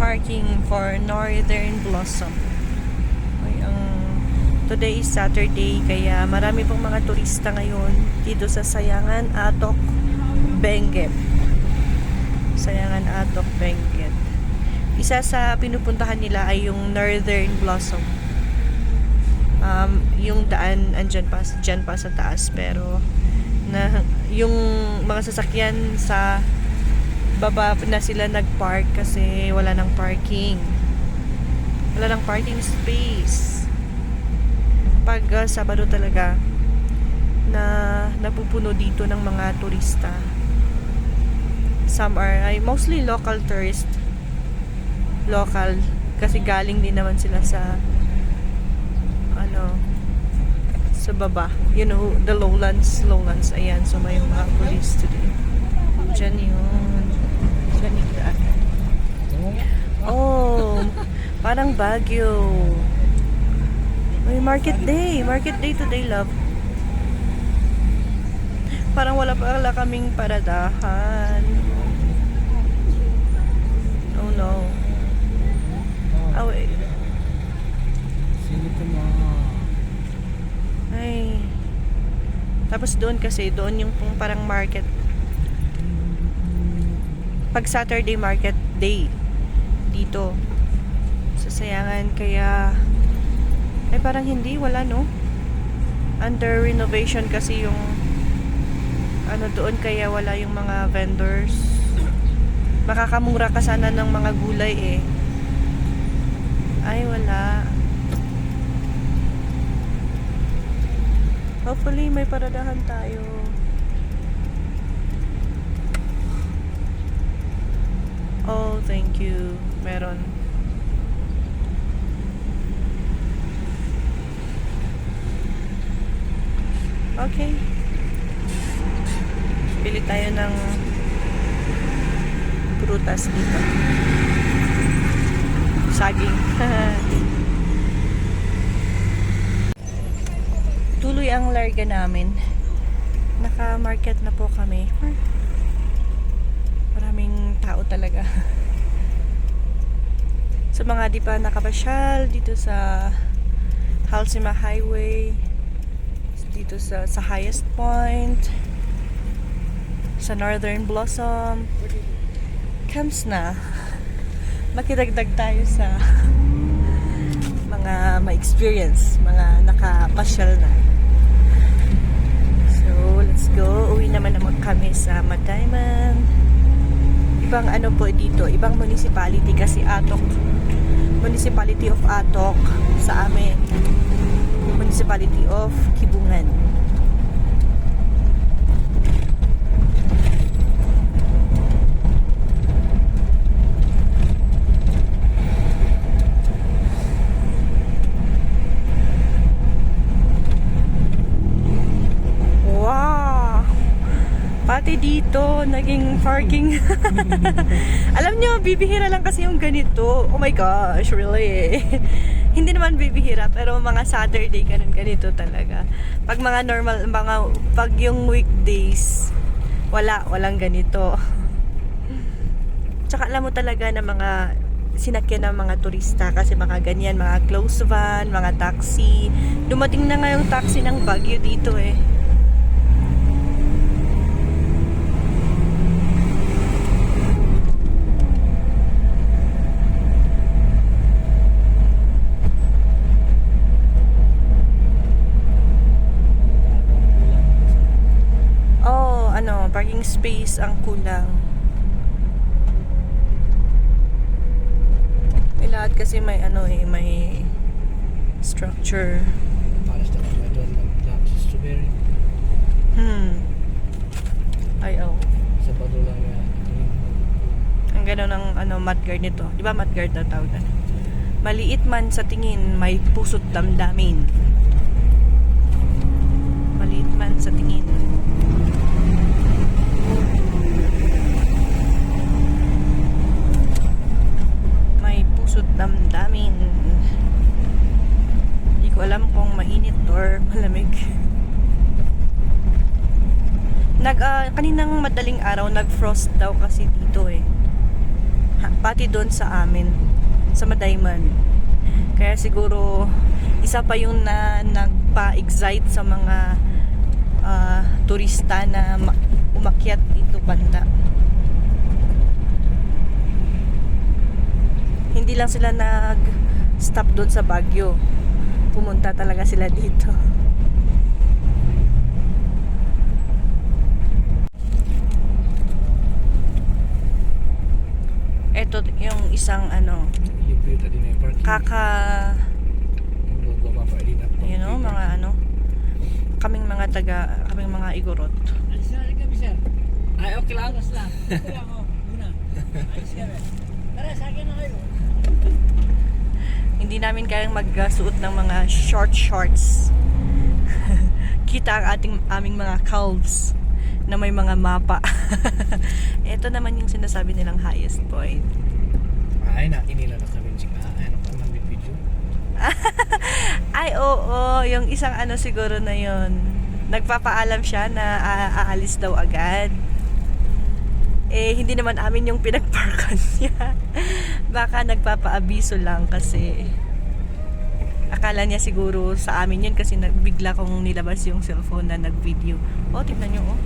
parking for Northern Blossom. Ay, today is Saturday, kaya marami pong mga turista ngayon dito sa Sayangan, Atok, Benguet. Sayangan, Atok, Benguet. Isa sa pinupuntahan nila ay yung Northern Blossom. Yung daan andyan pa, dyan pa sa taas, pero yung mga sasakyan sa baba na sila nagpark kasi wala nang parking space. Pag Sabado talaga na napupuno dito ng mga turista. Some are mostly local tourist, local kasi galing din naman sila sa sa baba, you know, the lowlands, ayan, so may mga police today. Diyan yun. Ganito. Oh, parang Baguio. May market day today, love. Parang wala pala kaming paradahan. Oh no. Oh wait. Ay. Tapos doon yung parang market. Pag Saturday market day dito sa Sayangan, kaya ay parang wala no, under renovation kasi yung doon, kaya wala yung mga vendors. Makakamura ka sana ng mga gulay ay wala. Hopefully may paradahan tayo. Oh, thank you. Meron. Okay. Bili tayo ng prutas dito. Saging. Tuloy ang larga namin. Naka-market na po kami. Maraming tao talaga. Sa mga di pa nakapasyal dito sa Halsima Highway, dito sa highest point, sa Northern Blossom, comes na. Makidagdag tayo sa mga ma-experience, mga nakapasyal na. So, let's go. Uwi naman kami sa Madayman. Ibang po dito, ibang municipality kasi Atok. Municipality of Atok sa amin. Municipality of Kibungan. Pati dito, naging parking. Alam nyo, bibihira lang kasi yung ganito. Oh my gosh, really? Hindi naman bibihira, pero mga Saturday, ganito talaga. Pag mga normal, pag yung weekdays, walang ganito. Tsaka alam mo talaga na mga sinakyan ng mga turista kasi mga ganyan, mga close van, mga taxi. Dumating na nga yung taxi ng Baguio dito parking space ang kulang. Lahat kasi may may structure. Ay sa padula nga. ang gano'n ng mudguard nito. Di ba mudguard na tawag na? Maliit man sa tingin, may puso't damdamin. Maliit man sa tingin. Damdamin. Hindi ko alam kung mainit or malamig. Kaninang madaling araw nag-frost daw kasi dito Pati doon sa amin, sa Madayman. Kaya siguro isa pa yung nagpa-excite sa mga turista na umakyat dito banda. Hindi lang sila nag-stop doon sa Baguio. Pumunta talaga sila dito. Ito yung isang you know, mga kaming mga igorot. Ay, okay lang. Okay lang, muna. Ayos ka rin. Tara, sa akin na kayo. Hindi namin kayang magsuot ng mga shorts. Kita ang aming mga calves na may mga mapa. Ito naman yung sinasabi nilang highest point. Ay, inila na kami siya. Ano pa naman video? Ay, oo. Yung isang siguro na yon. Nagpapaalam siya na aalis daw agad. Eh, hindi naman amin yung pinagparkan niya. Baka nagpapaabiso lang kasi akala niya siguro sa amin yun kasi bigla kong nilabas yung cellphone na nag-video. Oh, tignan nyo, oh.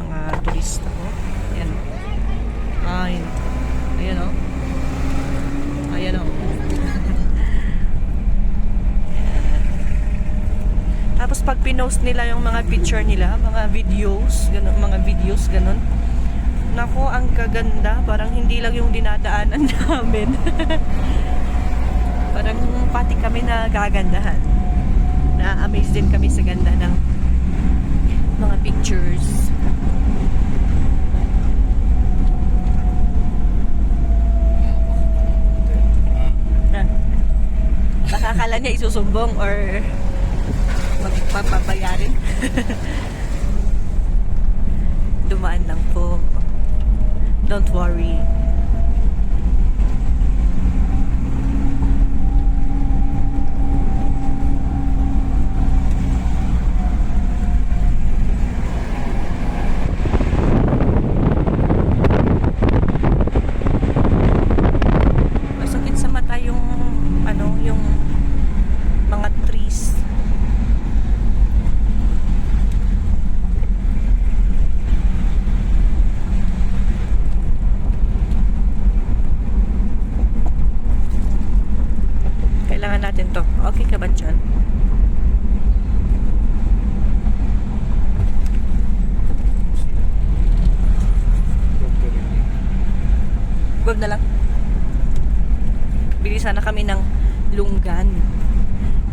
Mga turista, oh. Ayan. Ay. Ayan, oh. Ayan, oh. Tapos pag pinost nila yung mga picture nila, mga videos, ganun. Nako, ang kaganda. Parang hindi lang yung dinadaanan namin. Parang pati kami na gagandahan. Na-amaze din kami sa ganda ng mga pictures. Nakakala niya isusumbong or magpapabayarin. Dumaan lang po. Don't worry. Masakit sa mata yung yung mga trees. Kailangan natin to. Okay ka ba dyan? Wag na lang. Bili sana kami ng lunggan.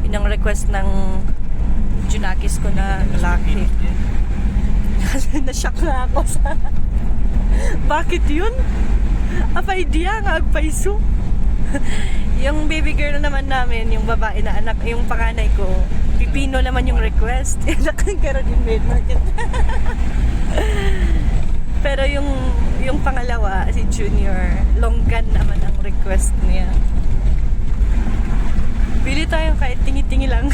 Yun ang request ng Junakis ko na lalaki. Kasi na-shock na ako sa bakit yun? Apay diya nga agpaiso. Yung baby girl naman namin, yung babae na anak, yung panganay ko, pipino naman yung request. Nakangkaro din maid market. Pero yung pangalawa, si Junior, longgan naman ang request niya. Bili tayo kahit tingi-tingi lang.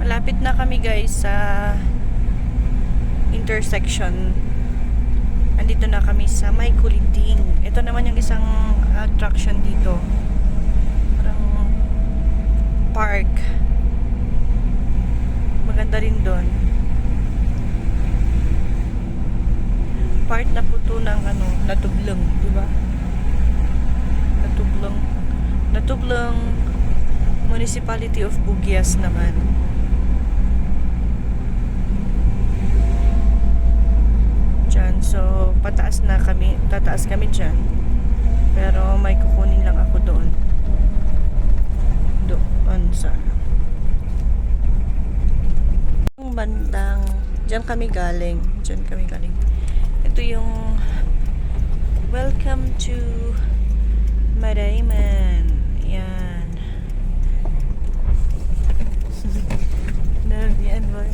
Malapit na kami guys sa intersection. Andito na kami sa May Kuliting. Ito naman yung isang attraction dito. Parang park. Maganda rin doon. Part na po to ng Natublong, di ba? Natublong Municipality of Bugias naman. Diyan, so tataas kami diyan. Pero may kukunin lang ako doon. Doon sa bandang diyan kami galing. Ito yung welcome to Madayman. Yan. Yan ba?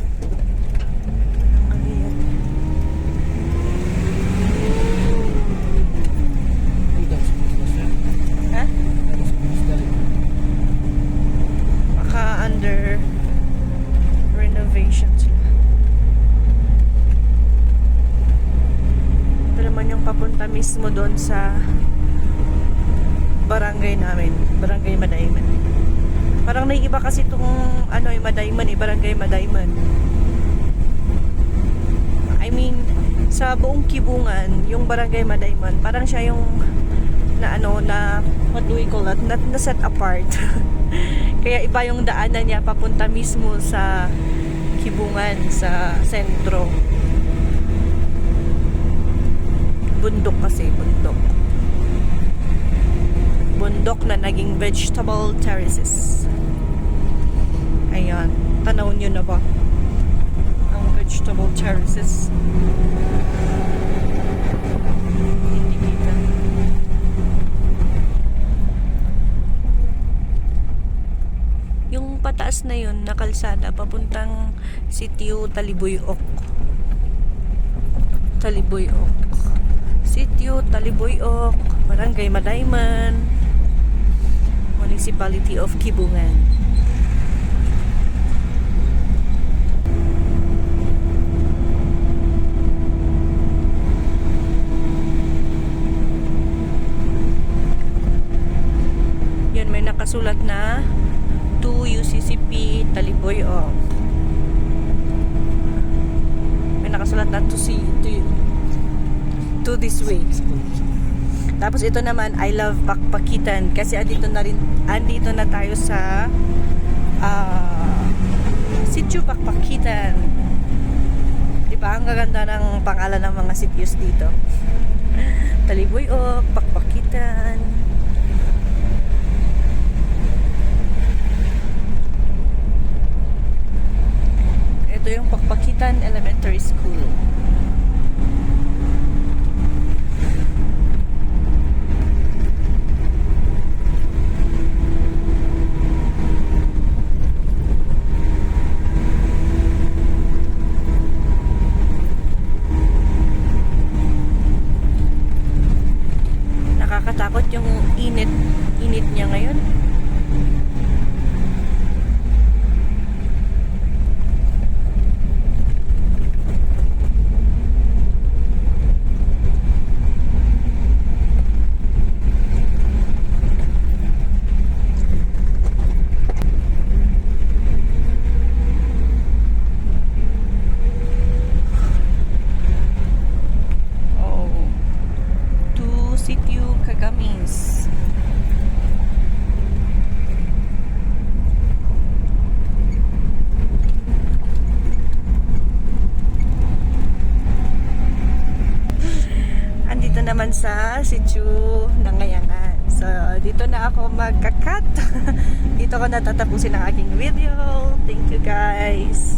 Ha? mismo doon sa barangay namin, Barangay Madayman. Parang naiiba kasi itong Madayman Barangay Madayman. I mean, sa buong Kibungan, yung Barangay Madayman, parang siya yung na what do we call it? Na set apart. Kaya iba yung daanan niya papunta mismo sa Kibungan, sa sentro. Bundok kasi, bundok. Bundok na naging vegetable terraces. Ayan, tanaw nyo na ba ang vegetable terraces? Hindi kita. Yung pataas na yun na kalsada papuntang Sitio Talibuyok. Talibuyok. Sitio Talibuyok, Barangay Madayman, Municipality of Kibungan. Yan, may nakasulat na to UCCP Talibuyok. May nakasulat na to this way. Tapos ito naman, I love Pakpakitan kasi andito na tayo sa Sitio Pakpakitan. Diba? Ang gaganda ng pangalan ng mga sitios dito. Talibuyok, Pakpakitan. Ito yung Pakpakitan Elementary School. Nakakatakot yung init niya ngayon. Sitio Kagamis. Andito naman sa Sitio Nangayangan. So, dito na ako magka-cut. Dito ko natatapusin ang aking video. Thank you guys.